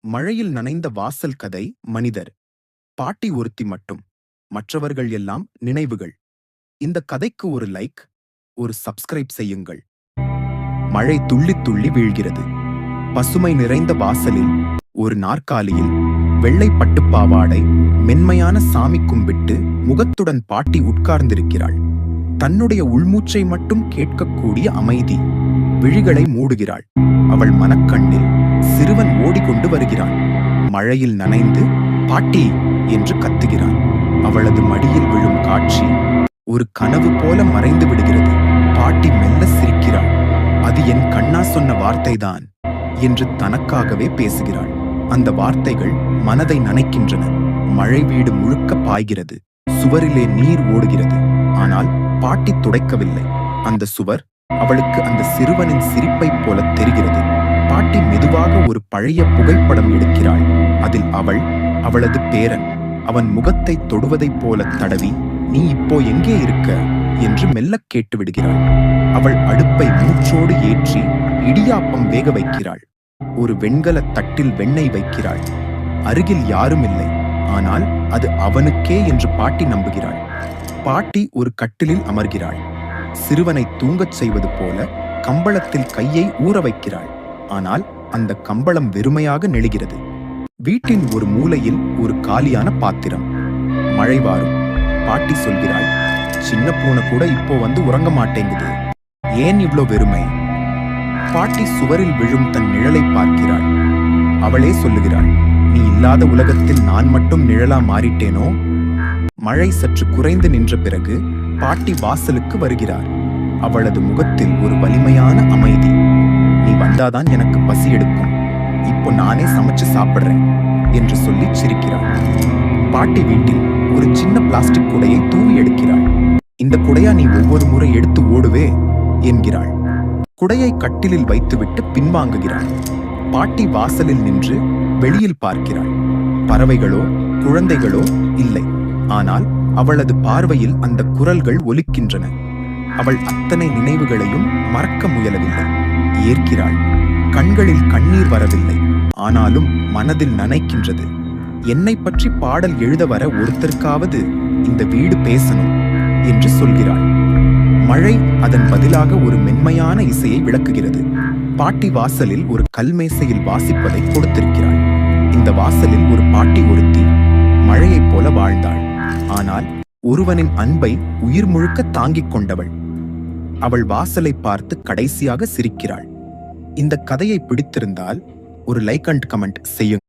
மழையில் நனைந்த வாசல் கதை மனிதர். பாட்டி ஒருத்தி மட்டும், மற்றவர்கள் எல்லாம் நினைவுகள். இந்த கதைக்கு ஒரு லைக், ஒரு சப்ஸ்கிரைப் செய்யுங்கள். மழை துள்ளி துள்ளி வீழ்கிறது. பசுமை நிறைந்த வாசலில் ஒரு நாற்காலியில் வெள்ளை பட்டுப்பாவாடை, மென்மையான சாமி கும்பிட்டு முகத்துடன் பாட்டி உட்கார்ந்திருக்கிறாள். தன்னுடைய உள்மூச்சை மட்டும் கேட்கக்கூடிய அமைதி. விழிகளை மூடுகிறாள். அவள் மனக்கண்ணில் சிறுவன் ஓடிக்கொண்டு வருகிறான். மழையில் நனைந்து பாட்டி என்று கத்துகிறான். அவளது மடியில் விழும் காட்சி ஒரு கனவு போல மறைந்து விடுகிறது. பாட்டி மெல்ல சிரிக்கிறாள். அது என் கண்ணா சொன்ன வார்த்தைதான் என்று தனக்காகவே பேசுகிறாள். அந்த வார்த்தைகள் மனதை நனைக்கின்றன. மழை வீடு முழுக்க பாய்கிறது. சுவரிலே நீர் ஓடுகிறது. ஆனால் பாட்டி துடைக்கவில்லை. அந்த சுவர் அவளுக்கு அந்த சிறுவனின் சிரிப்பைப் போல தெரிகிறது. பாட்டி மெதுவாக ஒரு பழைய புகைப்படம் எடுக்கிறாள். அதில் அவளது பேரன் அவன் முகத்தை தொடுவதைப் போல தடவி, நீ இப்போ எங்கே இருக்க என்று மெல்லக் கேட்டு விடுகிறாள். அவள் அடுப்பை மூச்சோடு ஏற்றி இடியாப்பம் வேக வைக்கிறாள். ஒரு வெண்கல தட்டில் வெண்ணெய் வைக்கிறாள். அருகில் யாரும் இல்லை. ஆனால் அது அவனுக்கே என்று பாட்டி நம்புகிறாள். பாட்டி ஒரு கட்டிலில் அமர்கிறாள். சிறுவனை தூங்கச் செய்வது போல கம்பளத்தில் கையை ஊற வைக்கிறாள். ஆனால் அந்த கம்பளம் வெறுமையாக நெளிகிறது. வீட்டின் ஒரு மூலையில் ஒரு காலியான பாத்திரம். மழை வாரும். பாட்டி சொல்கிறாள், சின்ன பூனை கூட இப்போ வந்து உறங்க மாட்டேங்குது. ஏன் இவ்ளோ வெறுமை? பாட்டி சுவரில் விழும் தன் நிழலை பார்க்கிறாள். அவளே சொல்லுகிறாள், நீ இல்லாத உலகத்தில் நான் மட்டும் நிழலா மாறிட்டேனோ? மழை சற்று குறைந்து நின்ற பிறகு பாட்டி வாசலுக்கு வருகிறார். அவளது முகத்தில் ஒரு வலிமையான அமைதி. நீ வந்தாதான் எனக்கு பசி எடுக்கும். இப்போ நானே சமைச்சு சாப்பிடுறேன் என்று சொல்லி சிரிக்கிறாள். பாட்டி வீட்டில் ஒரு சின்ன பிளாஸ்டிக் குடையை தூவி எடுக்கிறாள். இந்த குடையா நீ ஒவ்வொரு முறை எடுத்து ஓடுவே என்கிறாள். குடையை கட்டிலில் வைத்துவிட்டு பின்வாங்குகிறாள். பாட்டி வாசலில் நின்று வெளியில் பார்க்கிறாள். பறவைகளோ குழந்தைகளோ இல்லை. ஆனால் அவளது பார்வையில் அந்த குரல்கள் ஒலிக்கின்றன. அவள் அத்தனை நினைவுகளையும் மறக்க முயலவில்லை. ஏற்கிறாள். கண்களில் கண்ணீர் வரவில்லை. ஆனாலும் மனதில் நனைக்கின்றது. என்னை பற்றி பாடல் எழுத வர ஒருத்தருக்காவது இந்த வீடு பேசணும் என்று சொல்கிறாள். மழை அதன் பதிலாக ஒரு மென்மையான இசையை விளக்குகிறது. பாட்டி வாசலில் ஒரு கல்மேசையில் வாசிப்பதை கொடுத்திருக்கிறாள். இந்த வாசலில் ஒரு பாட்டி ஒருத்தி மழையைப் போல வாழ்ந்தாள். ஆனால் ஒருவனின் அன்பை உயிர் முழுக்க தாங்கிக் கொண்டவள். அவள் வாசலை பார்த்து கடைசியாக சிரிக்கிறாள். இந்த கதையை பிடித்திருந்தால் ஒரு லைக் அண்ட் கமெண்ட் செய்யுங்கள்.